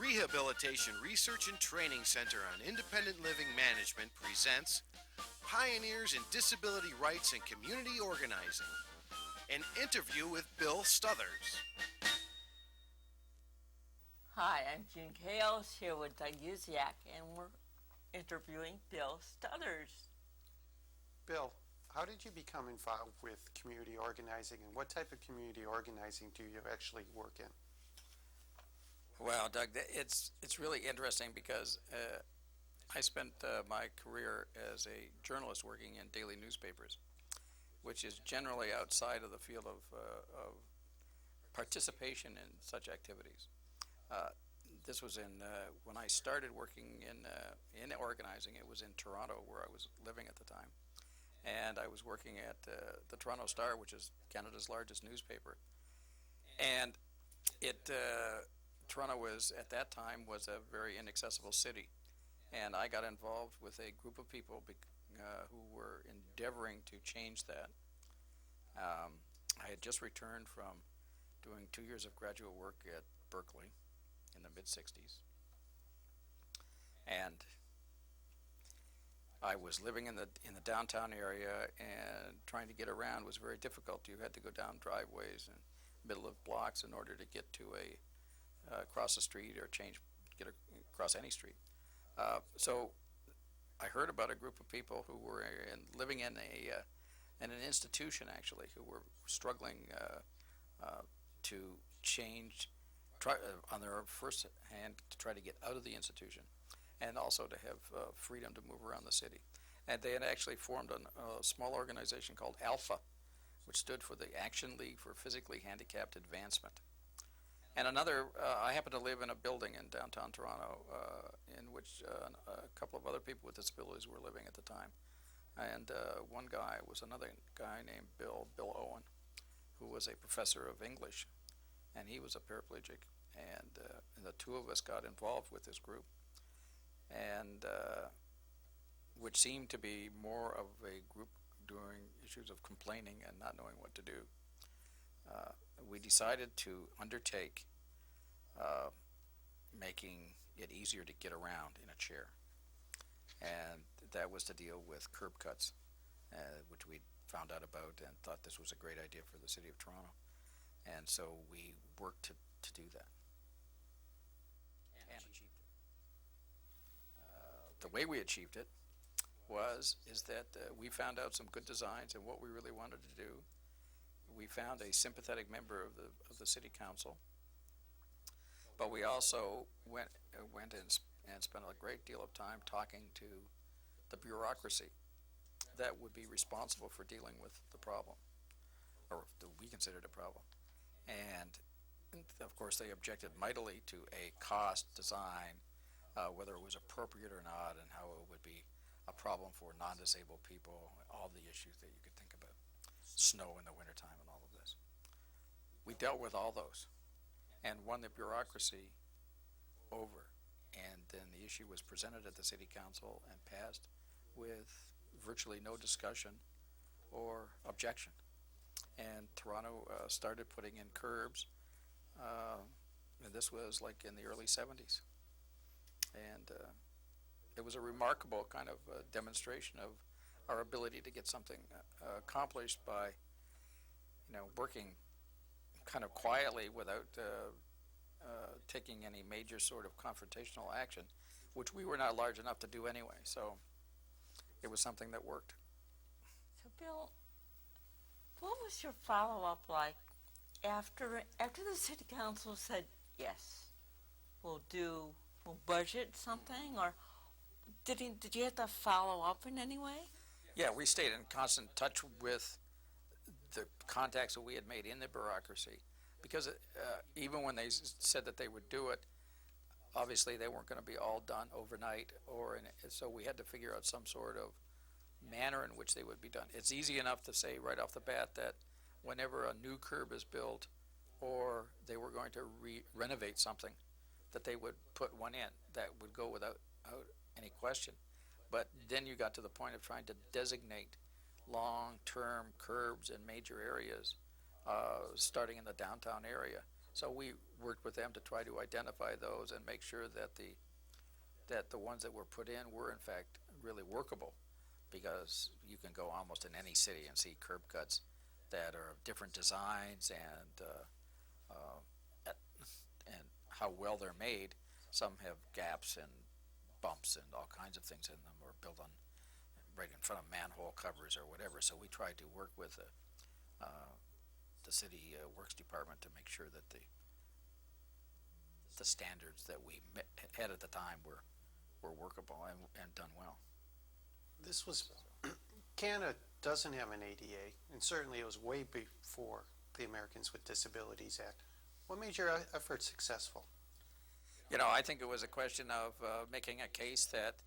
Rehabilitation Research and Training Center on Independent Living Management presents Pioneers in Disability Rights and Community Organizing, an interview with Bill Stothers. Hi, I'm Jean Kales here with Doug Uziak, and we're interviewing Bill Stothers. Bill, how did you become involved with community organizing, and what type of community organizing do you actually work in? Well, Doug, it's really interesting because I spent my career as a journalist working in daily newspapers, which is generally outside of the field of participation in such activities. This was when I started working in organizing. It was in Toronto, where I was living at the time, and I was working at the Toronto Star, which is Canada's largest newspaper, and Toronto was, at that time, was a very inaccessible city, and I got involved with a group of people who were endeavoring to change that. I had just returned from doing 2 years of graduate work at Berkeley in the mid-'60s, and I was living in the downtown area, and trying to get around was very difficult. You had to go down driveways and middle of blocks in order to get to cross the street or get across any street. So I heard about a group of people who were living in an institution, actually, who were struggling to change, on their first hand, to try to get out of the institution, and also to have freedom to move around the city. And they had actually formed a small organization called ALPHA, which stood for the Action League for Physically Handicapped Advancement. And I happened to live in a building in downtown Toronto in which a couple of other people with disabilities were living at the time. And one guy was another guy named Bill Owen, who was a professor of English, and he was a paraplegic. And the two of us got involved with this group, and which seemed to be more of a group doing issues of complaining and not knowing what to do. We decided to undertake making it easier to get around in a chair, and that was to deal with curb cuts, which we found out about and thought this was a great idea for the city of Toronto, and so we worked to do that and achieved it. The way we achieved it is that we found out some good designs and what we really wanted to do. We found a sympathetic member of the city council, but we also went and spent a great deal of time talking to the bureaucracy that would be responsible for dealing with the problem, or that we considered a problem. And of course, they objected mightily to a cost design, whether it was appropriate or not, and how it would be a problem for non-disabled people, all the issues that you could think about, snow in the wintertime and all of this. We dealt with all those and won the bureaucracy over, and then the issue was presented at the city council and passed with virtually no discussion or objection. And Toronto started putting in curbs, and this was like in the early 70s. And it was a remarkable kind of demonstration of our ability to get something accomplished by, working kind of quietly without taking any major sort of confrontational action, which we were not large enough to do anyway. So it was something that worked. So, Bill, what was your follow-up like after the city council said, yes, we'll budget something, or did you have to follow up in any way? Yeah, we stayed in constant touch with the contacts that we had made in the bureaucracy, because even when they said that they would do it, obviously they weren't going to be all done overnight, so we had to figure out some sort of manner in which they would be done. It's easy enough to say right off the bat that whenever a new curb is built or they were going to renovate something, that they would put one in that would go without any question. But then you got to the point of trying to designate long-term curbs in major areas, starting in the downtown area, So we worked with them to try to identify those and make sure that the ones that were put in were in fact really workable, because you can go almost in any city and see curb cuts that are of different designs and how well they're made. Some have gaps and bumps and all kinds of things in them, or built on right in front of manhole covers or whatever. So we tried to work with the city works department to make sure that the standards that we had at the time were workable and done well. This was, Canada doesn't have an ADA, and certainly it was way before the Americans with Disabilities Act. What made your effort successful? You know, I think it was a question of making a case that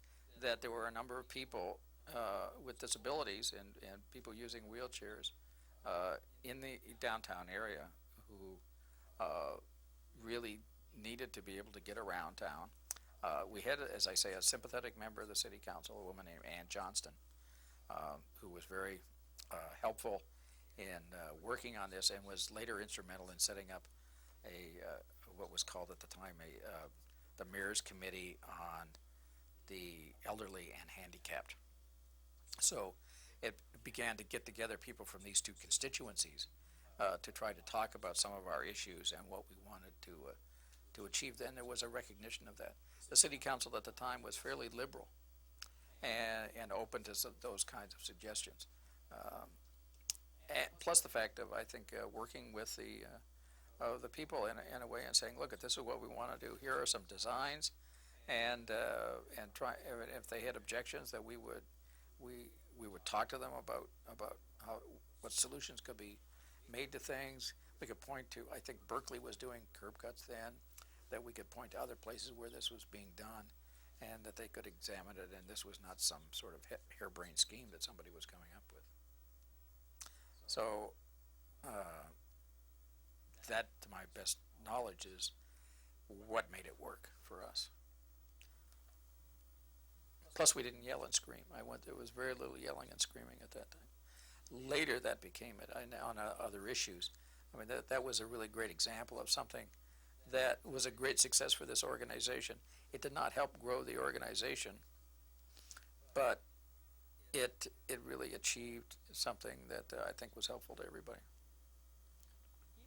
there were a number of people with disabilities and people using wheelchairs in the downtown area who really needed to be able to get around town. We had, as I say, a sympathetic member of the city council, a woman named Ann Johnston, who was very helpful in working on this, and was later instrumental in setting up what was called at the time the Mayor's Committee on the Elderly and Handicapped. So it began to get together people from these two constituencies to try to talk about some of our issues and what we wanted to achieve. Then there was a recognition of that. The city council at the time was fairly liberal and open to those kinds of suggestions. And plus the fact of, I think, working with the people in a way and saying, look, this is what we want to do. Here are some designs, and try. If they had objections, that we would talk to them about what solutions could be made to things. We could point to, I think Berkeley was doing curb cuts then, that we could point to other places where this was being done, and that they could examine it, and this was not some sort of harebrained scheme that somebody was coming up with. So that, to my best knowledge, is what made it work for us. Plus, we didn't yell and scream. There was very little yelling and screaming at that time. Later, that became it on other issues. I mean, that was a really great example of something that was a great success for this organization. It did not help grow the organization, but it really achieved something that I think was helpful to everybody.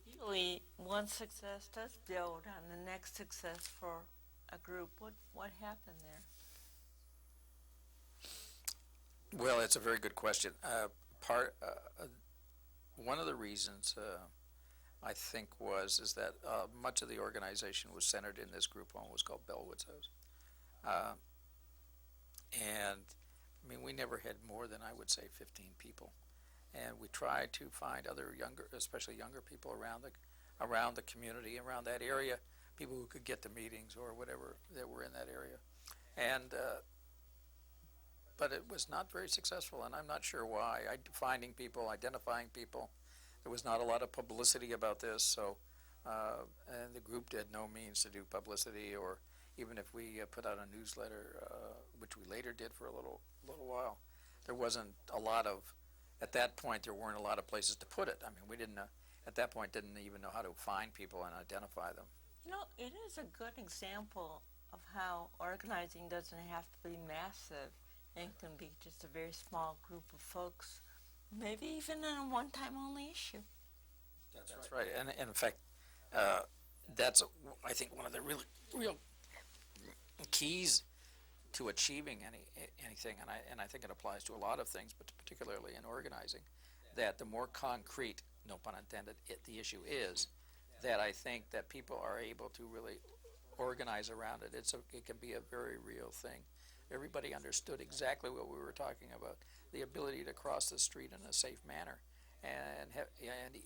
Usually, one success does build on the next success for a group. What happened there? Well, it's a very good question. One of the reasons I think is that much of the organization was centered in this group home. It was called Bellwood's House, and I mean, we never had more than, I would say, 15 people, and we tried to find other especially younger people around the community, around that area, people who could get to meetings or whatever that were in that area, and. But it was not very successful, and I'm not sure why. Finding people, identifying people. There was not a lot of publicity about this, so and the group had no means to do publicity, or even if we put out a newsletter, which we later did for a little while, there wasn't a lot of. At that point, there weren't a lot of places to put it. I mean, we didn't at that point didn't even know how to find people and identify them. You know, it is a good example of how organizing doesn't have to be massive. It can be just a very small group of folks, maybe even on a one-time only issue. That's right. And in fact, that's, I think, one of the real keys to achieving anything, and I think it applies to a lot of things, but particularly in organizing, that the more concrete, no pun intended, the issue is, that I think that people are able to really organize around it. It can be a very real thing. Everybody understood exactly what we were talking about, the ability to cross the street in a safe manner and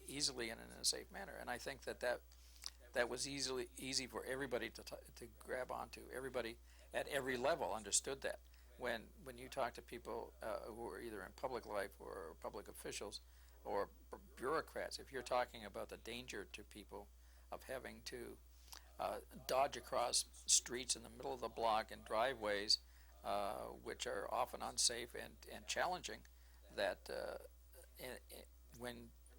easily and in a safe manner. And I think that was easy for everybody to grab onto. Everybody at every level understood that. When you talk to people who are either in public life or public officials or bureaucrats, if you're talking about the danger to people of having to dodge across streets in the middle of the block and driveways, which are often unsafe and challenging, that when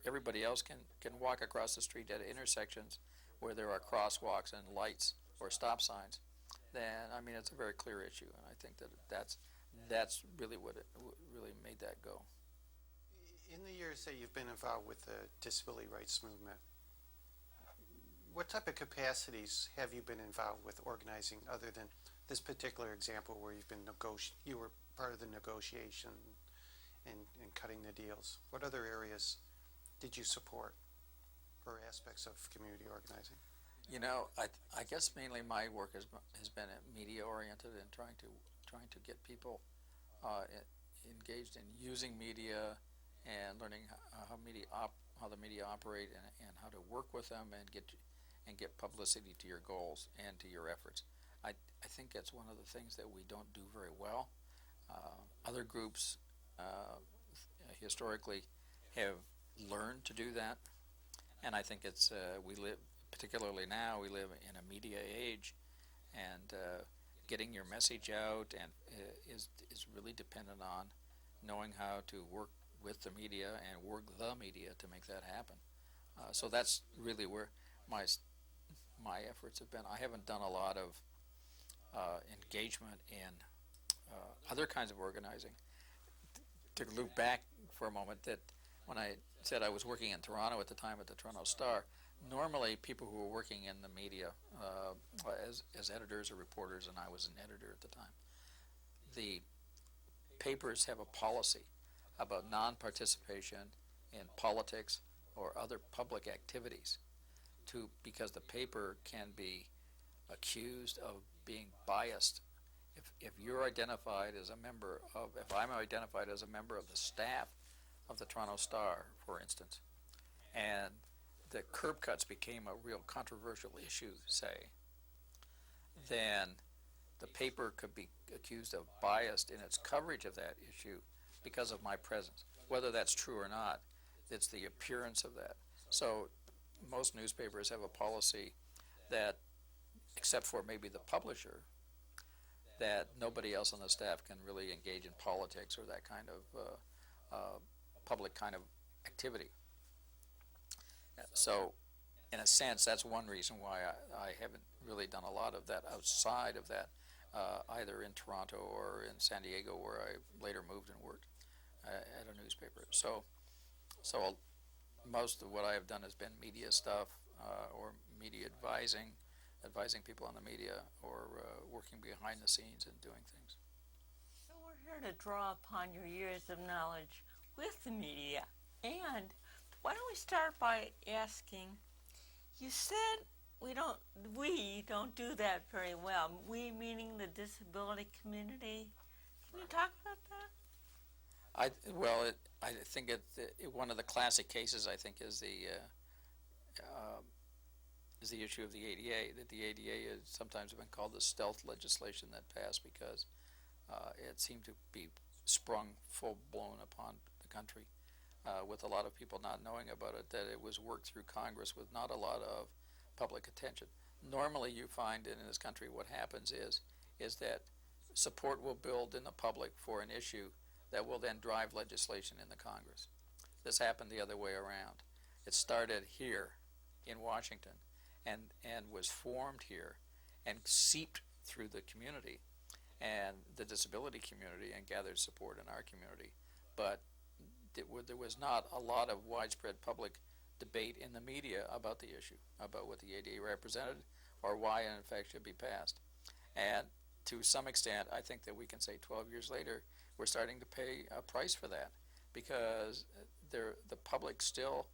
everybody else can walk across the street at intersections where there are crosswalks and lights or stop signs, then I mean it's a very clear issue, and I think that that's really what really made that go. In the years that you've been involved with the disability rights movement, what type of capacities have you been involved with organizing other than this particular example where you were part of the negotiation and cutting the deals? What other areas did you support or aspects of community organizing? You know, I guess mainly my work has been media oriented and trying to get people engaged in using media and learning how the media operate and how to work with them and get publicity to your goals and to your efforts. I think that's one of the things that we don't do very well. Other groups historically have learned to do that, and I think it's particularly now we live in a media age, and getting your message out and is really dependent on knowing how to work with the media and work the media to make that happen. So that's really where my efforts have been. I haven't done a lot of engagement in other kinds of organizing. To look back for a moment, that when I said I was working in Toronto at the time at the Toronto Star, normally people who were working in the media as editors or reporters, and I was an editor at the time, the papers have a policy about non-participation in politics or other public activities because the paper can be accused of being biased. If you're identified as a member of, if I'm identified as a member of the staff of the Toronto Star, for instance, and the curb cuts became a real controversial issue, say, then the paper could be accused of biased in its coverage of that issue because of my presence. Whether that's true or not, it's the appearance of that. So most newspapers have a policy that, except for maybe the publisher, that nobody else on the staff can really engage in politics or that kind of public kind of activity. So in a sense, that's one reason why I haven't really done a lot of that outside of that, either in Toronto or in San Diego, where I later moved and worked at a newspaper. So most of what I have done has been media stuff or media advising people on the media, or working behind the scenes and doing things. So we're here to draw upon your years of knowledge with the media. And why don't we start by asking, you said we don't do that very well. We meaning the disability community. Can you talk about that? I think one of the classic cases, I think, is the issue of the ADA. That the ADA has sometimes been called the stealth legislation that passed because it seemed to be sprung full-blown upon the country with a lot of people not knowing about it, that it was worked through Congress with not a lot of public attention. Normally you find in this country what happens is that support will build in the public for an issue that will then drive legislation in the Congress. This happened the other way around. It started here in Washington and was formed here and seeped through the community and the disability community and gathered support in our community. But there was not a lot of widespread public debate in the media about the issue, about what the ADA represented or why it in fact should be passed. And to some extent, I think that we can say 12 years later, we're starting to pay a price for that, because the public still,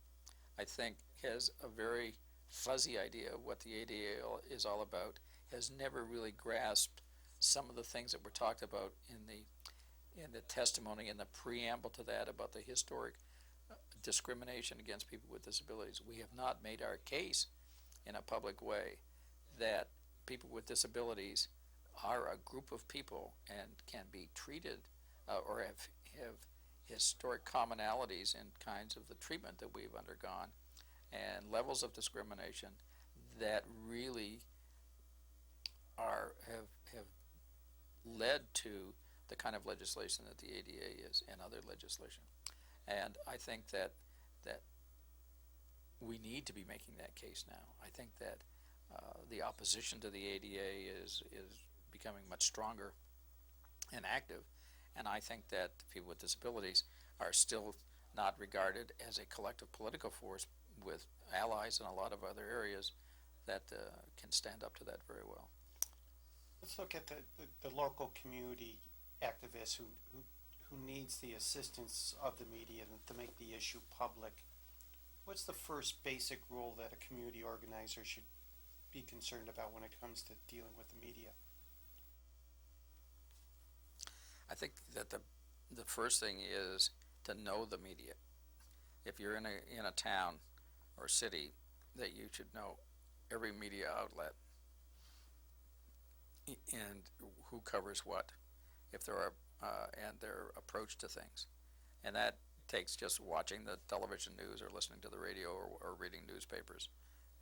I think, has a very fuzzy idea of what the ADA is all about, has never really grasped some of the things that were talked about in the testimony and the preamble to that about the historic discrimination against people with disabilities. We have not made our case in a public way that people with disabilities are a group of people and can be treated or have historic commonalities in kinds of the treatment that we've undergone and levels of discrimination that really have led to the kind of legislation that the ADA is and other legislation. And I think that we need to be making that case now. I think that the opposition to the ADA is becoming much stronger and active, and I think that people with disabilities are still not regarded as a collective political force with allies in a lot of other areas that can stand up to that very well. Let's look at the local community activist who needs the assistance of the media to make the issue public. What's the first basic rule that a community organizer should be concerned about when it comes to dealing with the media? I think that the first thing is to know the media. If you're in a town or city, that you should know every media outlet and who covers what, if there are and their approach to things, and that takes just watching the television news or listening to the radio or reading newspapers,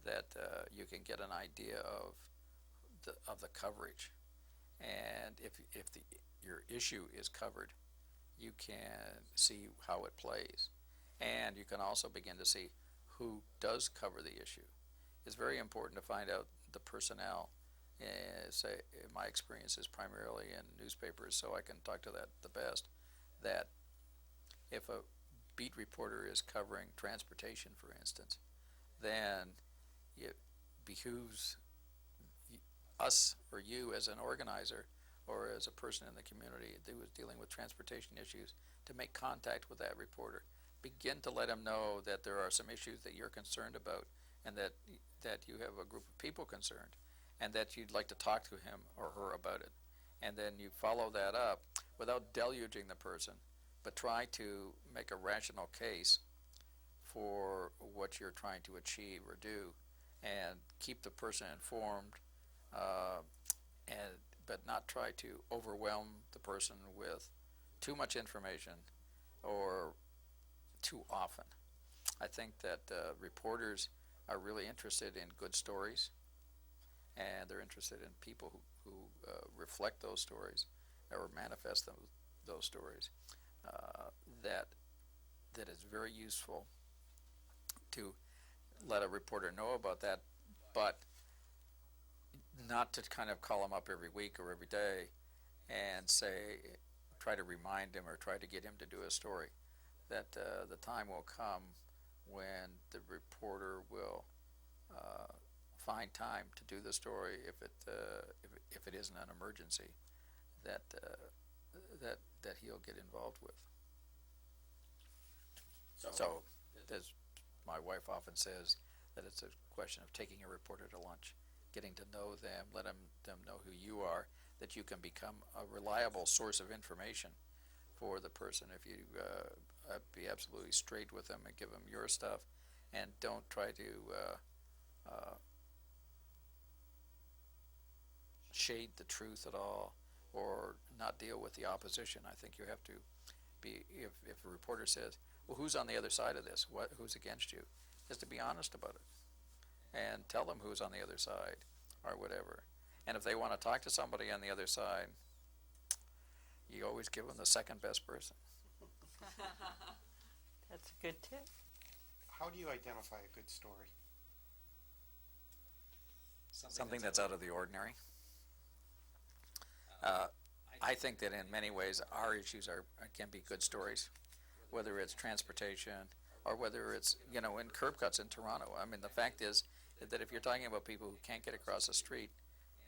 that you can get an idea of the coverage, and if your issue is covered, you can see how it plays, and you can also begin to see who does cover the issue. It's very important to find out the personnel. Say my experience is primarily in newspapers, so I can talk to that the best. That if a beat reporter is covering transportation, for instance, then it behooves us or you as an organizer or as a person in the community who is dealing with transportation issues to make contact with that reporter. Begin to let him know that there are some issues that you're concerned about, and that you have a group of people concerned, and that you'd like to talk to him or her about it. And then you follow that up without deluging the person, but try to make a rational case for what you're trying to achieve or do, and keep the person informed, but not try to overwhelm the person with too much information or too often. I think that reporters are really interested in good stories, and they're interested in people who reflect those stories or manifest those stories. That is very useful to let a reporter know about that, but not to kind of call him up every week or every day and try to remind him or try to get him to do a story. That the time will come when the reporter will find time to do the story if it isn't an emergency that he'll get involved with. So, as my wife often says, that it's a question of taking a reporter to lunch, getting to know them, let them know who you are, that you can become a reliable source of information for the person if you be absolutely straight with them and give them your stuff, and don't try to shade the truth at all or not deal with the opposition. I think you have to be, if a reporter says, well, who's on the other side of this? Who's against you? Is to be honest about it and tell them who's on the other side or whatever. And if they want to talk to somebody on the other side, you always give them the second best person. That's a good tip. How do you identify a good story? Something that's out of the ordinary. I think that in many ways our issues can be good stories, whether it's transportation or whether it's, in curb cuts in Toronto. I mean, the fact is that if you're talking about people who can't get across the street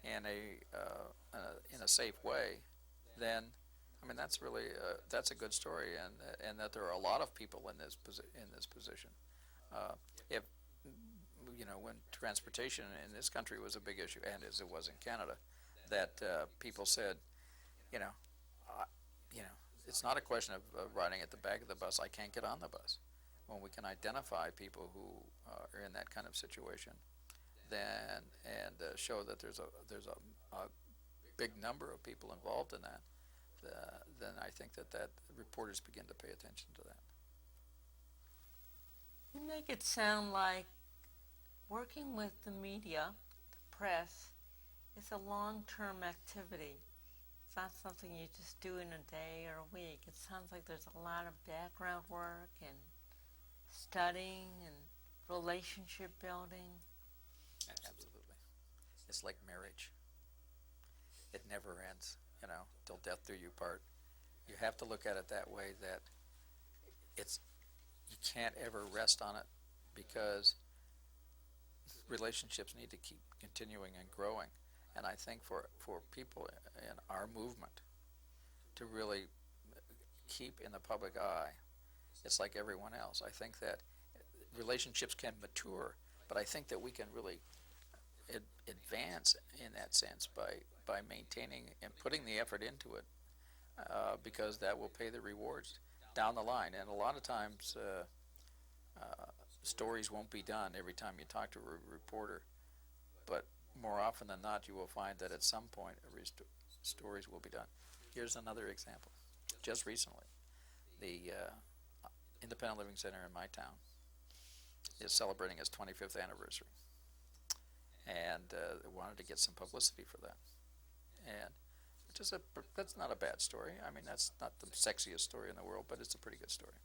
in a safe way, then that's really that's a good story, and that there are a lot of people in this position. If when transportation in this country was a big issue, and as it was in Canada, that people said, it's not a question of riding at the back of the bus. I can't get on the bus. When we can identify people who are in that kind of situation, then and show that there's a big number of people involved in that, then I think that reporters begin to pay attention to that. You make it sound like working with the media, the press, is a long-term activity. It's not something you just do in a day or a week. It sounds like there's a lot of background work and studying and relationship building. Absolutely. It's like marriage. It never ends, till death do you part. You have to look at it that way, that it's, you can't ever rest on it, because relationships need to keep continuing and growing. And I think for people in our movement to really keep in the public eye, it's like everyone else. I think that relationships can mature, but I think that we can really advance in that sense by maintaining and putting the effort into it, because that will pay the rewards down the line. And a lot of times, stories won't be done every time you talk to a reporter, but more often than not, you will find that at some point stories will be done. Here's another example. Just recently, the Independent Living Center in my town is celebrating its 25th anniversary, and they wanted to get some publicity for that. And that's not a bad story. I mean, that's not the sexiest story in the world, but it's a pretty good story.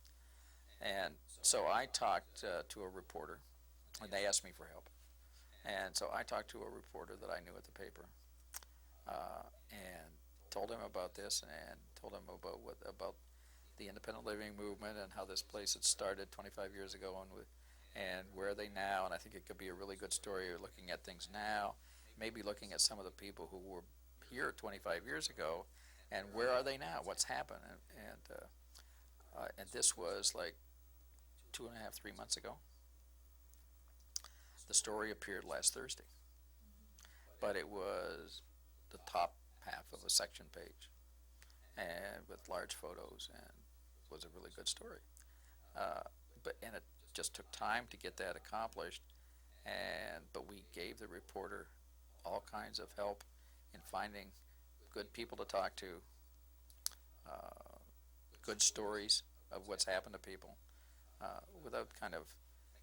And so I talked to a reporter, and they asked me for help. And so I talked to a reporter that I knew at the paper, and told him about this, and told him about the independent living movement and how this place had started 25 years ago, and where are they now. And I think it could be a really good story of looking at things now, maybe looking at some of the people who were here 25 years ago, and where are they now? What's happened? And this was like 2.5, 3 months ago. The story appeared last Thursday, but it was the top half of a section page, and with large photos, and was a really good story. And it just took time to get that accomplished, but we gave the reporter all kinds of help in finding good people to talk to, good stories of what's happened to people, without kind of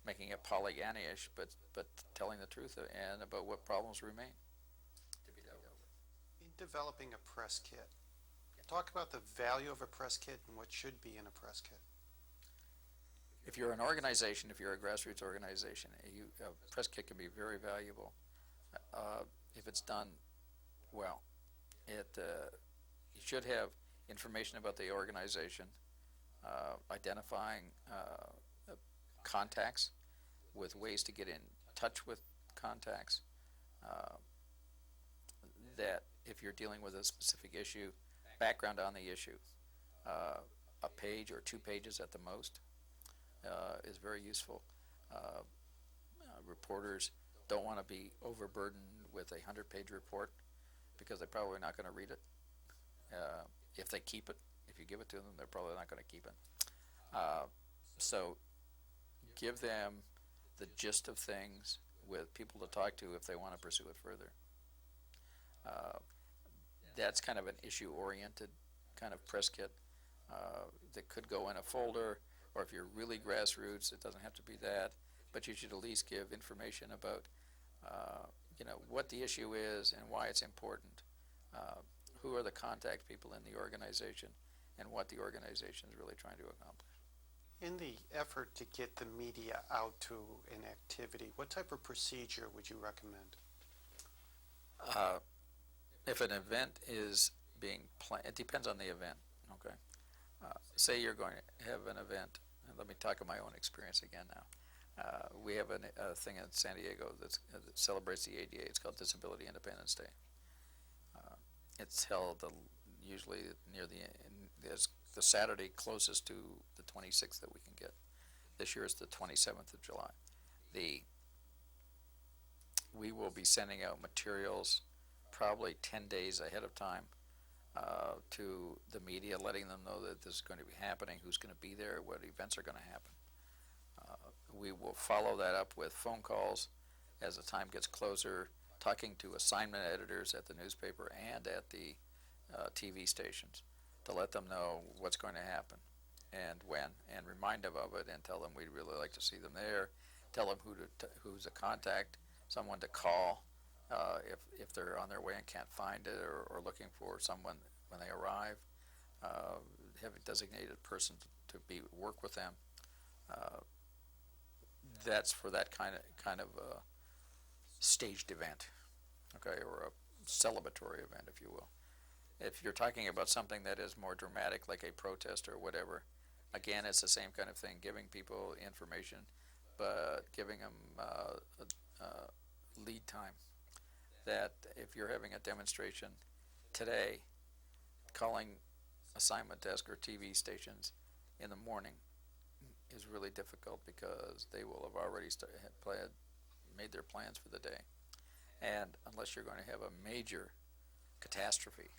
making it Pollyanna-ish, but telling the truth and about what problems remain to be dealt with. In developing a press kit, talk about the value of a press kit and what should be in a press kit. If you're an organization, if you're a grassroots organization, a press kit can be very valuable if it's done well. You should have information about the organization, identifying contacts with ways to get in touch with contacts, that if you're dealing with a specific issue, background on the issue, a page or 2 pages at the most is very useful. Reporters don't want to be overburdened with a 100-page report, because they're probably not going to read it. If they keep it, if you give it to them, they're probably not going to keep it. So give them the gist of things with people to talk to if they want to pursue it further. That's kind of an issue-oriented kind of press kit that could go in a folder, or if you're really grassroots, it doesn't have to be that, but you should at least give information about what the issue is and why it's important, who are the contact people in the organization, and what the organization is really trying to accomplish. In the effort to get the media out to an activity, what type of procedure would you recommend? If an event is being planned, it depends on the event, okay? Say you're going to have an event, and let me talk of my own experience again now. We have a thing in San Diego that celebrates the ADA. It's called Disability Independence Day. It's held usually near the Saturday closest to the 26th that we can get. This year is the 27th of July. We will be sending out materials probably 10 days ahead of time to the media, letting them know that this is going to be happening, who's going to be there, what events are going to happen. We will follow that up with phone calls as the time gets closer, talking to assignment editors at the newspaper and at the TV stations to let them know what's going to happen and when, and remind them of it, and tell them we'd really like to see them there, tell them who's a contact, someone to call if they're on their way and can't find it, or looking for someone when they arrive, have a designated person to work with them. that's for that kind of staged event, okay, or a celebratory event, if you will. If you're talking about something that is more dramatic, like a protest or whatever, again, it's the same kind of thing, giving people information, but giving them lead time. That if you're having a demonstration today, calling assignment desk or TV stations in the morning is really difficult because they will have already made their plans for the day. And unless you're going to have a major catastrophe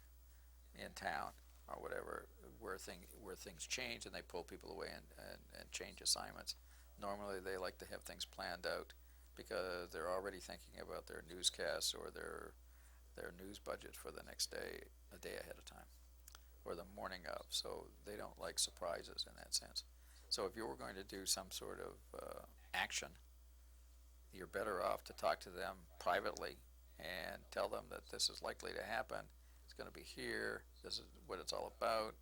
in town or whatever, where things change and they pull people away and change assignments, normally they like to have things planned out because they're already thinking about their newscasts or their news budget for the next day, a day ahead of time, or the morning of, so they don't like surprises in that sense. So if you were going to do some sort of action, you're better off to talk to them privately and tell them that this is likely to happen, it's going to be here, this is what it's all about,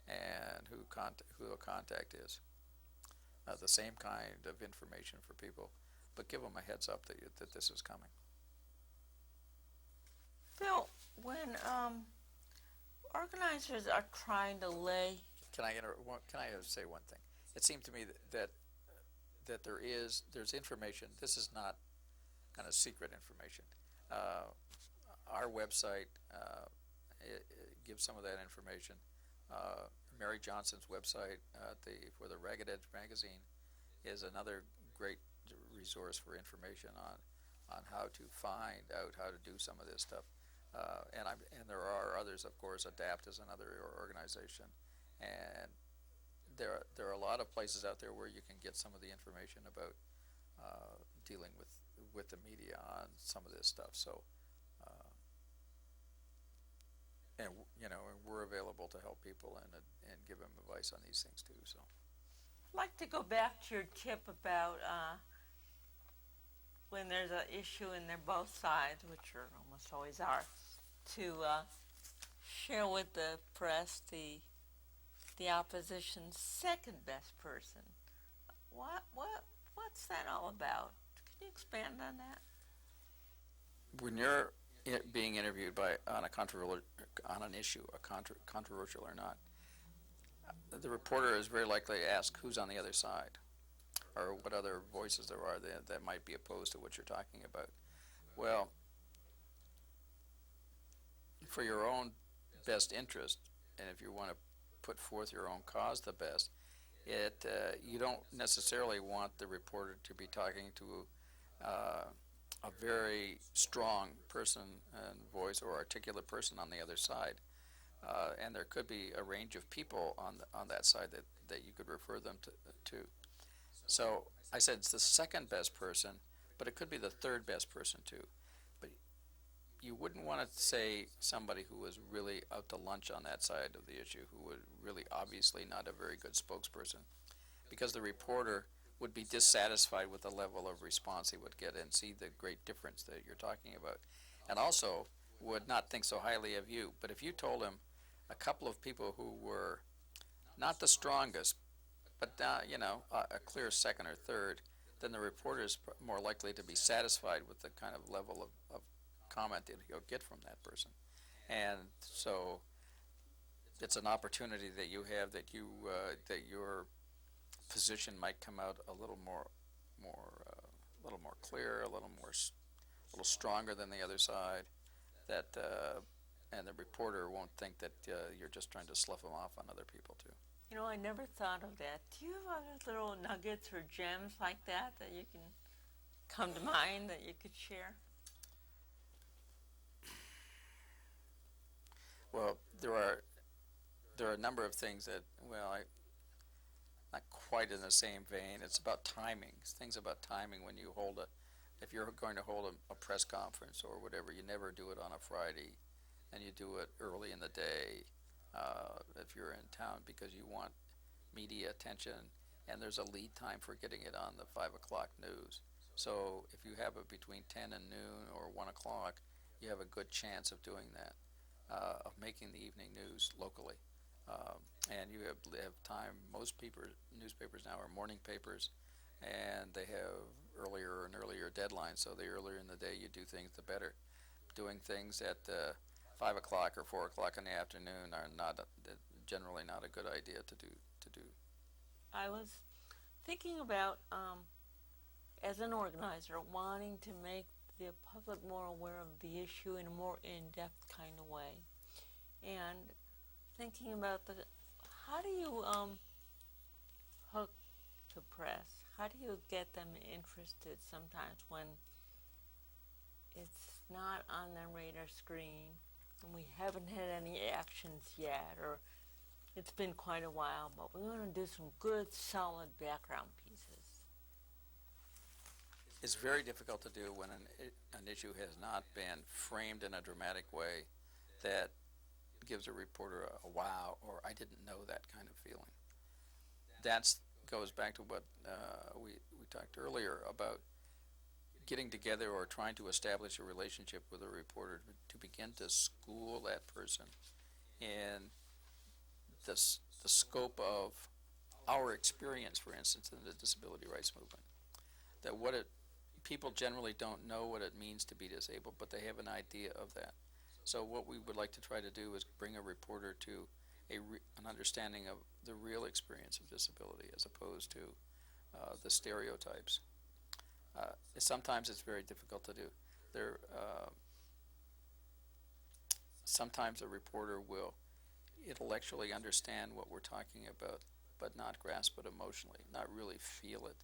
and who the contact is. The same kind of information for people, but give them a heads up that this is coming. Bill, when organizers are trying to lay... Can I say one thing? It seemed to me that there's information. This is not kind of secret information. Our website it gives some of that information. Mary Johnson's website for the Ragged Edge magazine is another great resource for information on how to find out how to do some of this stuff. And there are others, of course. ADAPT is another organization, and there are a lot of places out there where you can get some of the information about dealing with the media on some of this stuff. So, and we're available to help people and give them advice on these things too. So, I'd like to go back to your tip about when there's an issue and they're both sides, which are almost always are, to share with the press the opposition's second best person. What's that all about? Can you expand on that? when you're being interviewed on an issue, controversial or not, the reporter is very likely to ask who's on the other side, or what other voices there are that might be opposed to what you're talking about. Well, for your own best interest, and if you want to put forth your own cause the best, you don't necessarily want the reporter to be talking to a very strong person and voice or articulate person on the other side. And there could be a range of people on that side that you could refer them to. So I said it's the second best person, but it could be the third best person too. But you wouldn't want to say somebody who was really out to lunch on that side of the issue, who was really obviously not a very good spokesperson, because the reporter would be dissatisfied with the level of response he would get and see the great difference that you're talking about, and also would not think so highly of you. But if you told him a couple of people who were not the strongest, but a clear second or third, then the reporter is more likely to be satisfied with the kind of level of comment that he'll get from that person. And so it's an opportunity that you have that your position might come out a little more clear, a little stronger than the other side. And the reporter won't think that you're just trying to slough them off on other people too. You know, I never thought of that. Do you have other little nuggets or gems like that you can come to mind that you could share? Well, there are a number of things that, not quite in the same vein. It's about timing. It's things about timing when you if you're going to hold a press conference or whatever, you never do it on a Friday, and you do it early in the day if you're in town, because you want media attention, and there's a lead time for getting it on the 5 o'clock news. So if you have it between 10 and noon or 1 o'clock, you have a good chance of doing that, of making the evening news locally. And you have time. Most newspapers now are morning papers, and they have earlier and earlier deadlines, so the earlier in the day you do things, the better. Doing things at 5 o'clock or 4 o'clock in the afternoon are generally not a good idea to do. I was thinking about, as an organizer, wanting to make the public more aware of the issue in a more in-depth kind of way, and thinking about how do you hook the press? How do you get them interested sometimes when it's not on their radar screen and we haven't had any actions yet, or it's been quite a while, but we want to do some good, solid background pieces? It's very difficult to do when an issue has not been framed in a dramatic way that gives a reporter a wow, or I didn't know that kind of feeling. That goes back to what we talked earlier about getting together or trying to establish a relationship with a reporter to begin to school that person in the scope of our experience, for instance, in the disability rights movement. That people generally don't know what it means to be disabled, but they have an idea of that. So what we would like to try to do is bring a reporter to an understanding of the real experience of disability as opposed to the stereotypes. Sometimes it's very difficult to do. Sometimes a reporter will intellectually understand what we're talking about, but not grasp it emotionally, not really feel it.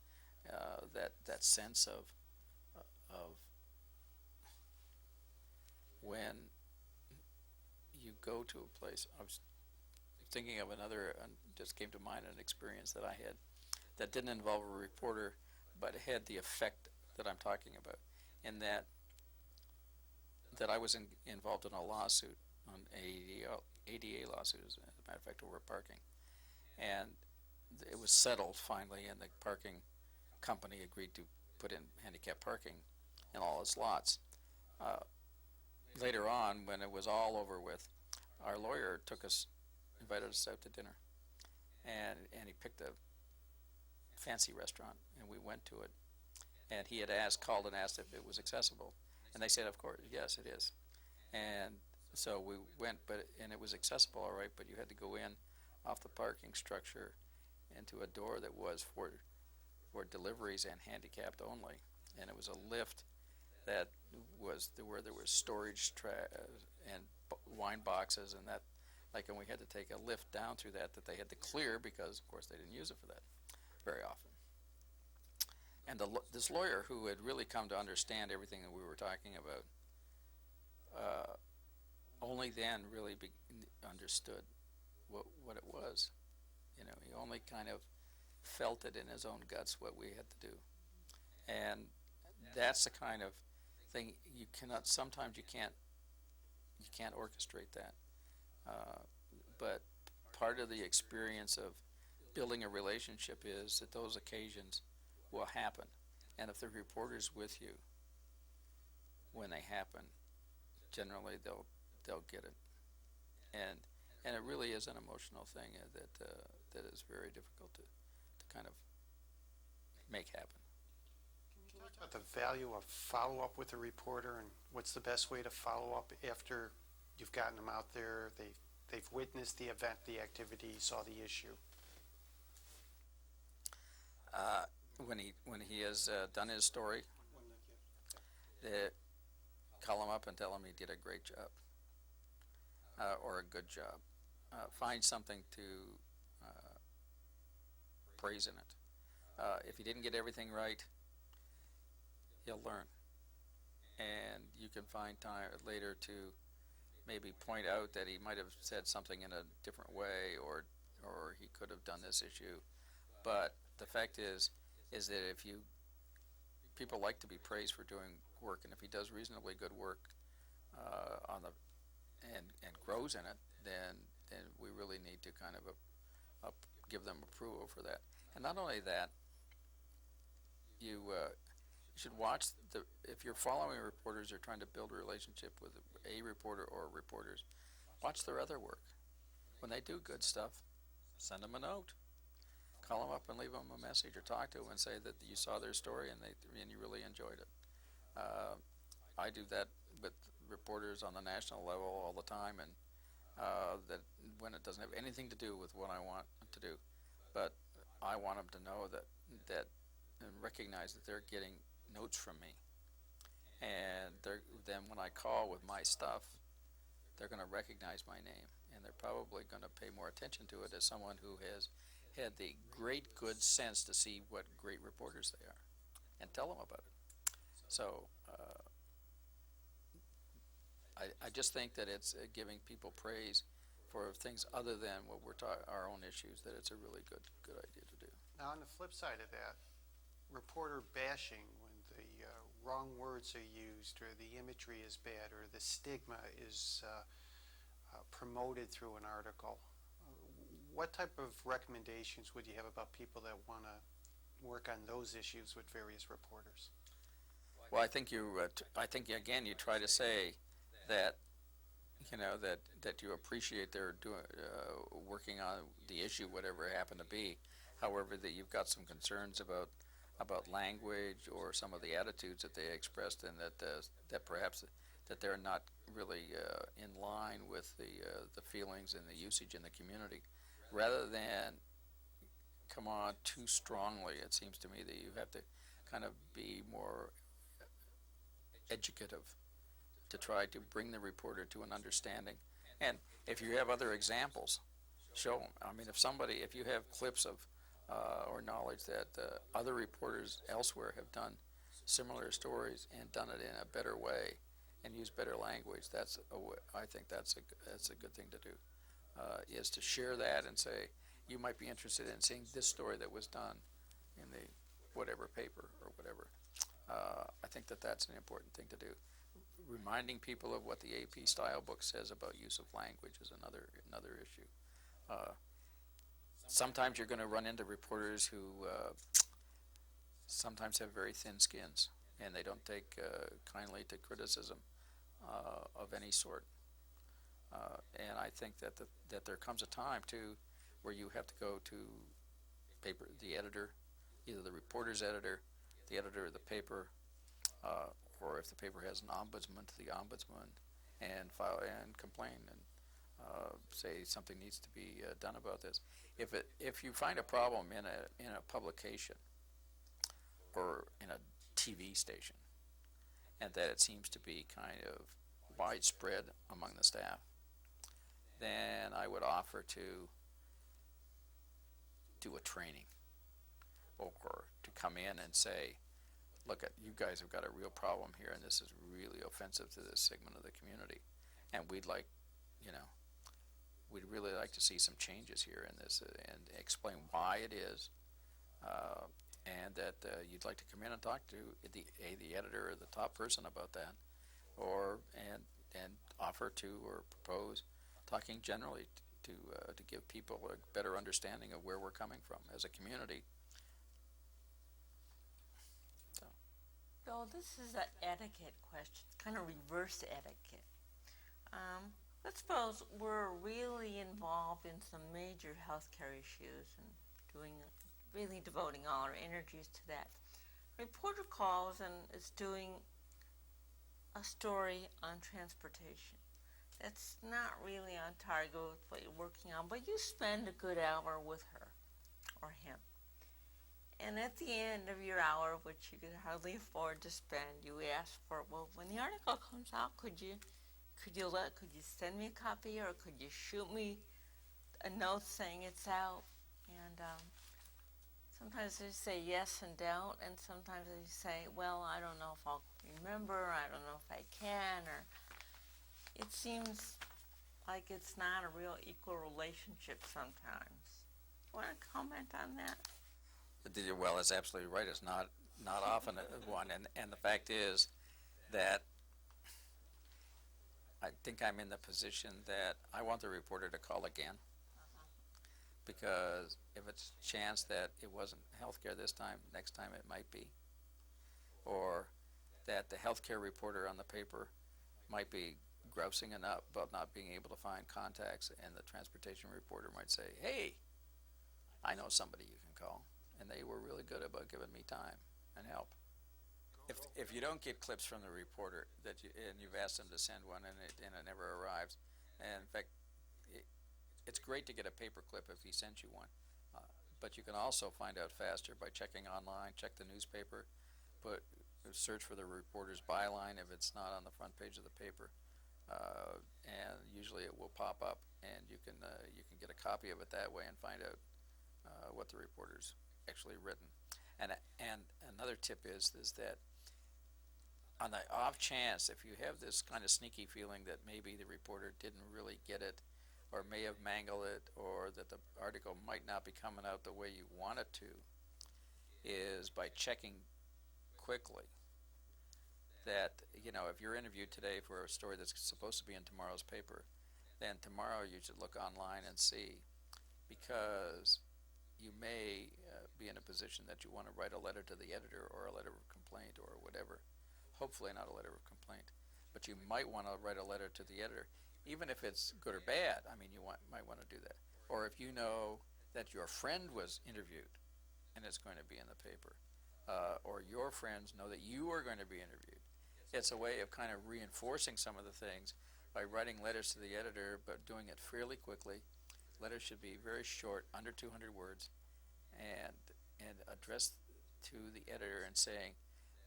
That sense of when you go to a place. I was thinking of another, just came to mind an experience that I had that didn't involve a reporter, but it had the effect that I'm talking about, in that I was involved in a lawsuit, on ADA lawsuit, as a matter of fact, over parking. And it was settled finally, and the parking company agreed to put in handicap parking in all its lots. Later on, when it was all over with, our lawyer invited us out to dinner, and he picked a fancy restaurant, and we went to it. And he had called and asked if it was accessible, and they said, of course, yes, it is. And so we went, and it was accessible, all right, but you had to go in off the parking structure into a door that was for deliveries and handicapped only, and it was a lift that was where there was storage and wine boxes and that, and we had to take a lift down through that they had to clear because, of course, they didn't use it for that very often. And this lawyer, who had really come to understand everything that we were talking about, only then really understood what it was. He only kind of felt it in his own guts what we had to do. And that's the kind of thing sometimes you can't orchestrate that. But part of the experience of building a relationship is that those occasions will happen. And if the reporter's with you when they happen, generally they'll get it. And it really is an emotional thing that is very difficult to kind of make happen. Can you talk about the value of follow-up with a reporter, and what's the best way to follow up after you've gotten them out there, they've witnessed the event, the activity, saw the issue? When he has done his story, call him up and tell him he did a great job or a good job. Find something to praise in it. If he didn't get everything right, he'll learn, and you can find time later to maybe point out that he might have said something in a different way, or he could have done this issue. But the fact is that people like to be praised for doing work, and if he does reasonably good work and grows in it, then we really need to kind of give them approval for that. And not only that, you should watch if you're following reporters or trying to build a relationship with a reporter or reporters, watch their other work. When they do good stuff, send them a note. call them up and leave them a message, or talk to them and say that you saw their story and you really enjoyed it. I do that with reporters on the national level all the time, and that when it doesn't have anything to do with what I want to do, but I want them to know that and recognize that they're getting notes from me, and then when I call with my stuff, they're going to recognize my name, and they're probably going to pay more attention to it as someone who has had the great good sense to see what great reporters they are, and tell them about it. So I just think that it's giving people praise for things other than what we're our own issues, that it's a really good idea to do. Now, on the flip side of that, reporter bashing, when the wrong words are used, or the imagery is bad, or the stigma is promoted through an article, what type of recommendations would you have about people that want to work on those issues with various reporters? Well, I think again you try to say that that you appreciate their working on the issue, whatever it happened to be. However, that you've got some concerns about language or some of the attitudes that they expressed, and that perhaps that they're not really in line with the feelings and the usage in the community. Rather than come on too strongly, it seems to me that you have to kind of be more educative to try to bring the reporter to an understanding. And if you have other examples, show them. I mean, if you have clips of or knowledge that other reporters elsewhere have done similar stories and done it in a better way and use better language, I think that's a good thing to do. Is to share that and say, you might be interested in seeing this story that was done in the whatever paper or whatever. I think that's an important thing to do. Reminding people of what the AP style book says about use of language is another issue. Sometimes you're going to run into reporters who sometimes have very thin skins, and they don't take kindly to criticism of any sort. And I think that there comes a time too where you have to go to the editor, either the reporter's editor, the editor of the paper, or if the paper has an ombudsman, to the ombudsman, and file and complain and say something needs to be done about this. If you find a problem in a publication or in a TV station, and that it seems to be kind of widespread among the staff, then I would offer to do a training, or to come in and say, look, you guys have got a real problem here, and this is really offensive to this segment of the community, and we'd really like to see some changes here in this, and explain why it is, and that you'd like to come in and talk to the editor or the top person about that, and offer to or propose talking generally to give people a better understanding of where we're coming from as a community. Bill, this is an etiquette question, kind of reverse etiquette. Let's suppose we're really involved in some major healthcare issues and really devoting all our energies to that. Reporter calls and is doing a story on transportation. That's not really on target with what you're working on, but you spend a good hour with her or him. And at the end of your hour, which you could hardly afford to spend, you ask for, well, when the article comes out, could you send me a copy, or could you shoot me a note saying it's out? And sometimes they say yes and don't, and sometimes they say, well, I don't know if I'll remember, I don't know if I can, or it seems like it's not a real equal relationship sometimes. You want to comment on that? Well, it's absolutely right. It's not often one, and the fact is that I think I'm in the position that I want the reporter to call again, because if it's a chance that it wasn't healthcare this time, next time it might be, or that the healthcare reporter on the paper might be grousing enough about not being able to find contacts, and the transportation reporter might say, hey, I know somebody you can call, and they were really good about giving me time and help. If you don't get clips from the reporter and you've asked them to send one and it never arrives, and in fact, it's great to get a paper clip if he sends you one, but you can also find out faster by checking online, check the newspaper, search for the reporter's byline if it's not on the front page of the paper, and usually it will pop up, and you can get a copy of it that way and find out what the reporter's actually written. And another tip is that on the off chance, if you have this kind of sneaky feeling that maybe the reporter didn't really get it, or may have mangled it, or that the article might not be coming out the way you want it to, is by checking quickly that, if you're interviewed today for a story that's supposed to be in tomorrow's paper, then tomorrow you should look online and see, because you may be in a position that you want to write a letter to the editor or a letter of complaint or whatever. Hopefully not a letter of complaint, but you might want to write a letter to the editor, even if it's good or bad. I mean, might want to do that. Or if you know that your friend was interviewed and it's going to be in the paper, or your friends know that you are going to be interviewed. It's a way of kind of reinforcing some of the things by writing letters to the editor, but doing it fairly quickly. Letters should be very short, under 200 words, and addressed to the editor and saying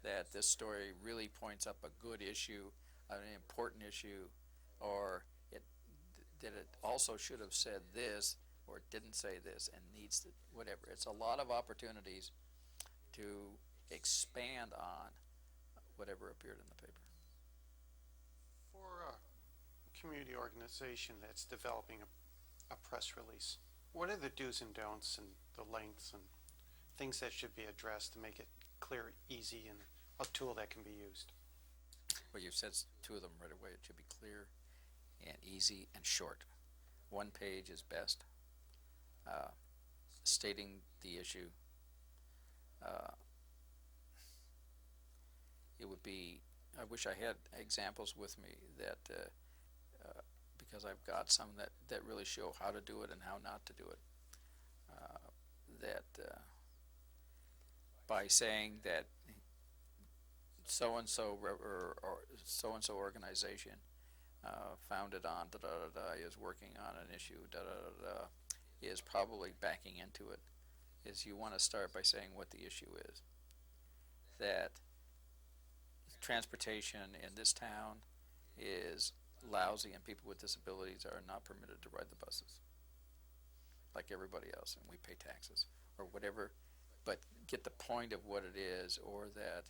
that this story really points up a good issue, an important issue, or that it also should have said this, or it didn't say this and needs to, whatever. It's a lot of opportunities to expand on whatever appeared in the paper. For a community organization that's developing a press release, what are the do's and don'ts and the lengths and things that should be addressed to make it clear, easy, and a tool that can be used? Well, you've said two of them right away. It should be clear and easy and short. One page is best. Stating the issue. It would be, I wish I had examples with me that, because I've got some that really show how to do it and how not to do it. By saying that so-and-so or so-and-so organization founded on da-da-da-da is working on an issue, da-da-da-da, is probably backing into it, is you want to start by saying what the issue is. That transportation in this town is lousy and people with disabilities are not permitted to ride the buses like everybody else, and we pay taxes or whatever, but get the point of what it is, or that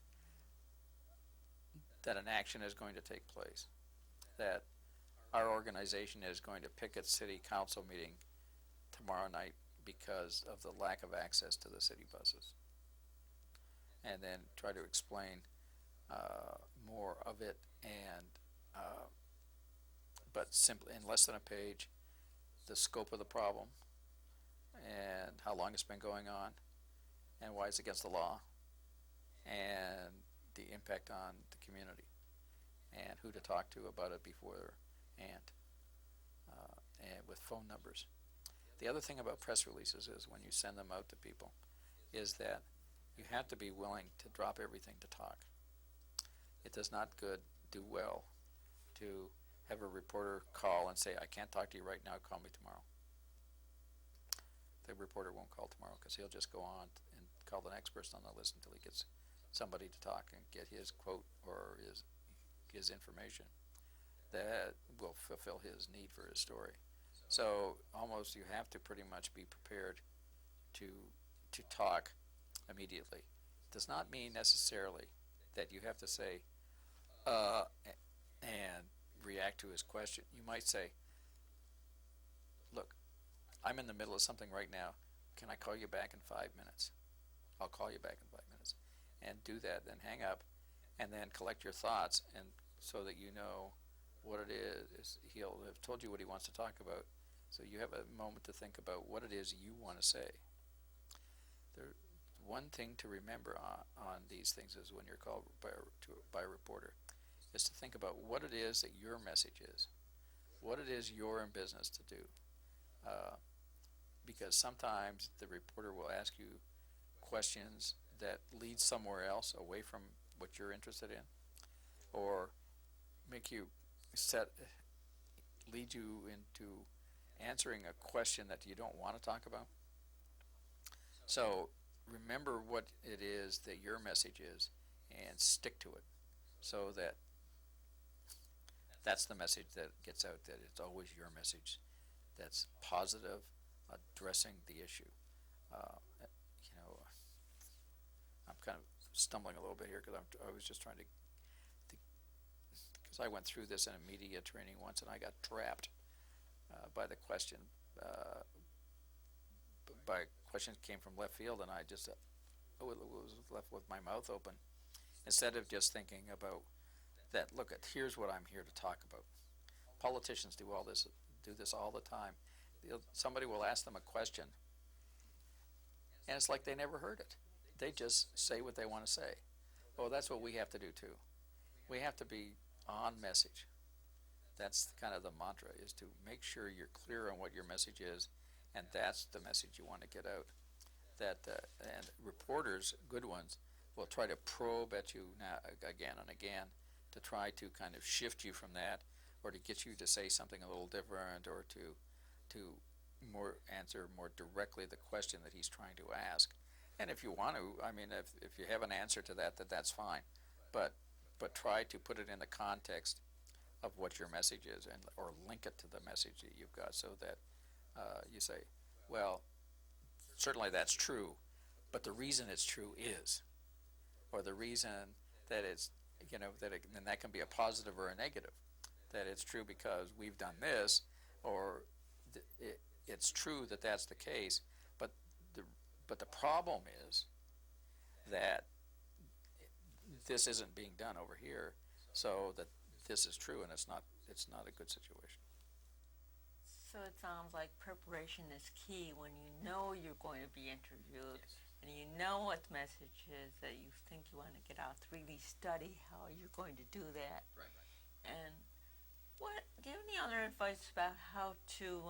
an action is going to take place, that our organization is going to picket city council meeting tomorrow night because of the lack of access to the city buses, and then try to explain more of it, and but simply in less than a page, the scope of the problem and how long it's been going on and why it's against the law and the impact on the community and who to talk to about it before and with phone numbers. The other thing about press releases is when you send them out to people is that you have to be willing to drop everything to talk. It does not do well to have a reporter call and say, I can't talk to you right now, call me tomorrow. The reporter won't call tomorrow because he'll just go on and call the next person on the list until he gets somebody to talk and get his quote or his information that will fulfill his need for his story. So almost you have to pretty much be prepared to talk immediately. It does not mean necessarily that you have to say and react to his question. You might say, look, I'm in the middle of something right now. Can I call you back in 5 minutes? I'll call you back in 5 minutes. And do that, then hang up, and then collect your thoughts, and so that you know what it is. He'll have told you what he wants to talk about, so you have a moment to think about what it is you want to say. One thing to remember on these things is when you're called by a reporter is to think about what it is that your message is, what it is you're in business to do. because sometimes the reporter will ask you questions that lead somewhere else away from what you're interested in, or make you lead you into answering a question that you don't want to talk about. So remember what it is that your message is and stick to it, so that that's the message that gets out, that it's always your message that's positive, addressing the issue. You know, I'm kind of stumbling a little bit here because I was just trying to, because I went through this in a media training once and I got trapped by the question, by questions came from left field, and I just was left with my mouth open instead of just thinking about that. Look, here's what I'm here to talk about. Politicians do this all the time. Somebody will ask them a question, and it's like they never heard it. They just say what they want to say. Oh, that's what we have to do too. We have to be on message. That's kind of the mantra, is to make sure you're clear on what your message is, and that's the message you want to get out. And reporters, good ones, will try to probe at you now, again and again, to try to kind of shift you from that, or to get you to say something a little different, or to answer more directly the question that he's trying to ask. And if you want to, I mean, if you have an answer to that, that's fine. But try to put it in the context of what your message is, or link it to the message that you've got, so that you say, well, certainly that's true, but the reason it's true is, or the reason that it's, and that can be a positive or a negative, that it's true because we've done this, or it's true that that's the case, but the problem is that this isn't being done over here, so that this is true, and it's not a good situation. So it sounds like preparation is key when you know you're going to be interviewed, and you know what the message is that you think you want to get out. To really study how you're going to do that. Right. And do you have any other advice about how to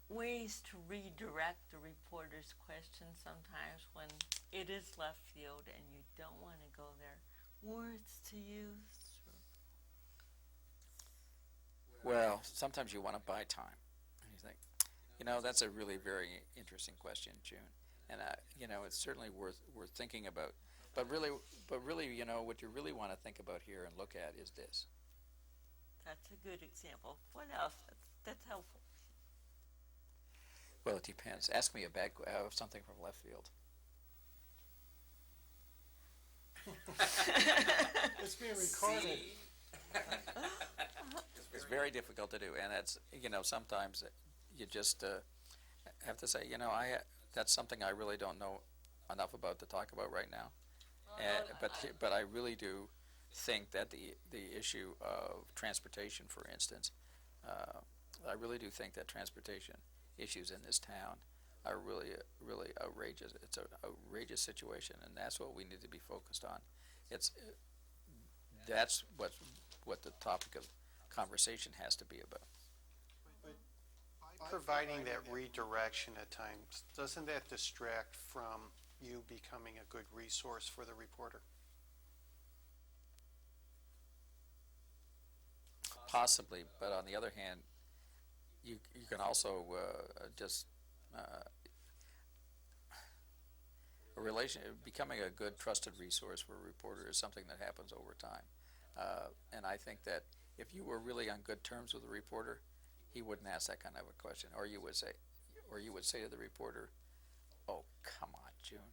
ways to redirect the reporter's questions sometimes when it is left field and you don't want to go there? Words to use? Well, sometimes you want to buy time, and you think, that's a really very interesting question, June, and it's certainly worth thinking about. But really, what you really want to think about here and look at is this. That's a good example. What else? That's helpful. Well, it depends. Ask me something from left field. It's being recorded. It's very difficult to do, and that's, sometimes you just have to say, that's something I really don't know enough about to talk about right now. But I really do think that the issue of transportation, for instance, I really do think that transportation issues in this town are really, really outrageous. It's an outrageous situation, and that's what we need to be focused on. That's what the topic of conversation has to be about. But providing that redirection at times, doesn't that distract from you becoming a good resource for the reporter? Possibly, but on the other hand, you can also becoming a good trusted resource for a reporter is something that happens over time. And I think that if you were really on good terms with a reporter, he wouldn't ask that kind of a question, or you would say to the reporter, "Oh, come on, June,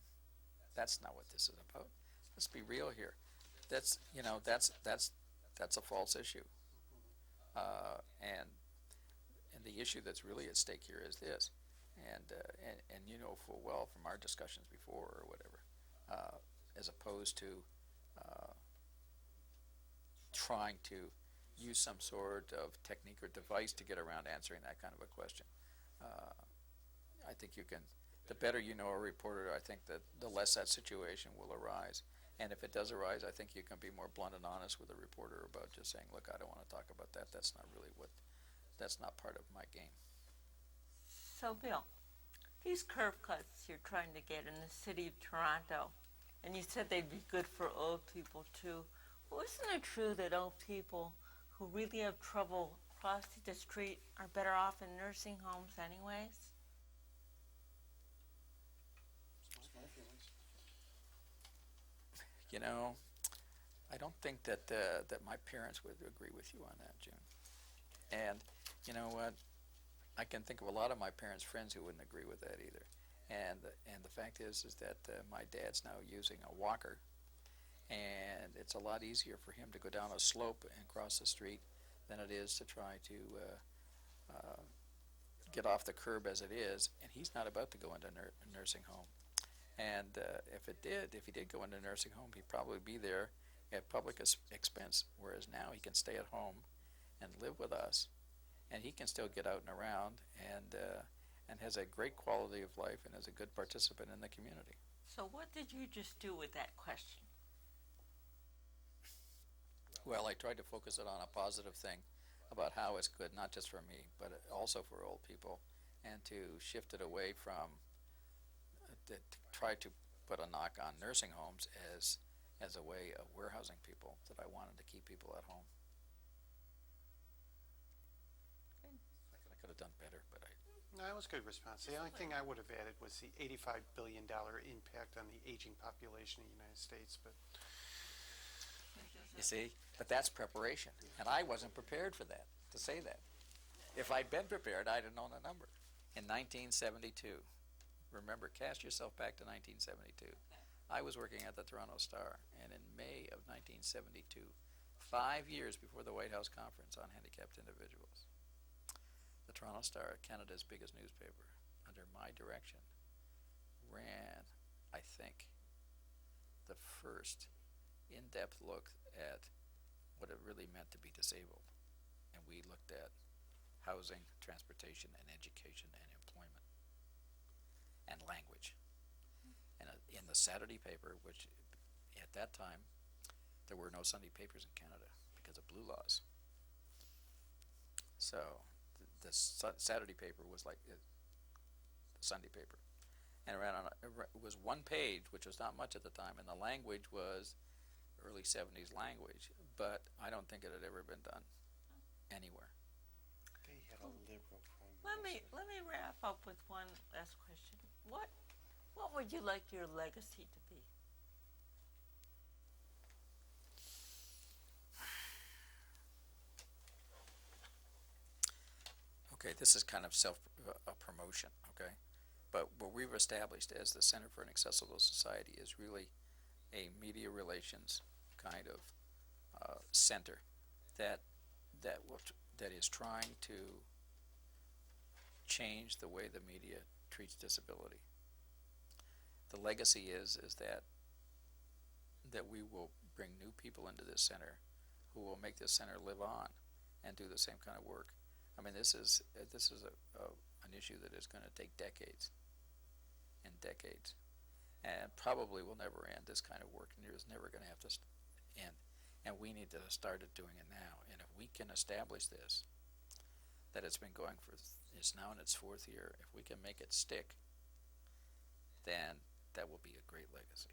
that's not what this is about. Let's be real here. That's a false issue." And the issue that's really at stake here is this, and full well from our discussions before or whatever, as opposed to trying to use some sort of technique or device to get around answering that kind of a question. I think the better you know a reporter, I think that the less that situation will arise. And if it does arise, I think you can be more blunt and honest with a reporter about just saying, "Look, I don't want to talk about that. That's not part of my game." So, Bill, these curb cuts you're trying to get in the city of Toronto, and you said they'd be good for old people too. Well, isn't it true that old people who really have trouble crossing the street are better off in nursing homes anyways? You know, I don't think that that my parents would agree with you on that, June. And you know what? I can think of a lot of my parents' friends who wouldn't agree with that either. And the fact is that my dad's now using a walker, and it's a lot easier for him to go down a slope and cross the street than it is to try to get off the curb as it is. And he's not about to go into a nursing home. And if he did go into a nursing home, he'd probably be there at public expense, whereas now he can stay at home and live with us, and he can still get out and around, and has a great quality of life and is a good participant in the community. So what did you just do with that question? Well, I tried to focus it on a positive thing about how it's good, not just for me, but also for old people, and to shift it away from to try to put a knock on nursing homes as a way of warehousing people, that I wanted to keep people at home. I could have done better, but No, that was a good response. The only thing I would have added was the $85 billion impact on the aging population of the United States, but you see, but that's preparation, and I wasn't prepared for that, to say that. If I'd been prepared, I'd have known the number. In 1972, remember, cast yourself back to 1972. I was working at the Toronto Star, and in May of 1972, 5 years before the White House Conference on Handicapped Individuals, the Toronto Star, Canada's biggest newspaper, under my direction, ran, I think, the first in-depth look at what it really meant to be disabled. And we looked at housing, transportation, and education, and employment, and language. And in the Saturday paper, which at that time, there were no Sunday papers in Canada because of blue laws. So the Saturday paper was like the Sunday paper. And it was one page, which was not much at the time, and the language was early 70s language, but I don't think it had ever been done anywhere. they had a liberal prime Let minister. me wrap up with one last question. What would you like your legacy to be? Okay, this is kind of self-promotion, okay? But what we've established as the Center for an Accessible Society is really a media relations kind of center that is trying to change the way the media treats disability. The legacy is that we will bring new people into this center who will make this center live on and do the same kind of work. I mean, this is an issue that is going to take decades and decades, and probably will never end. This kind of work is never going to have to end, and we need to start doing it now. And if we can establish this, that it's been going for, it's now in its 4th year, if we can make it stick, then that will be a great legacy.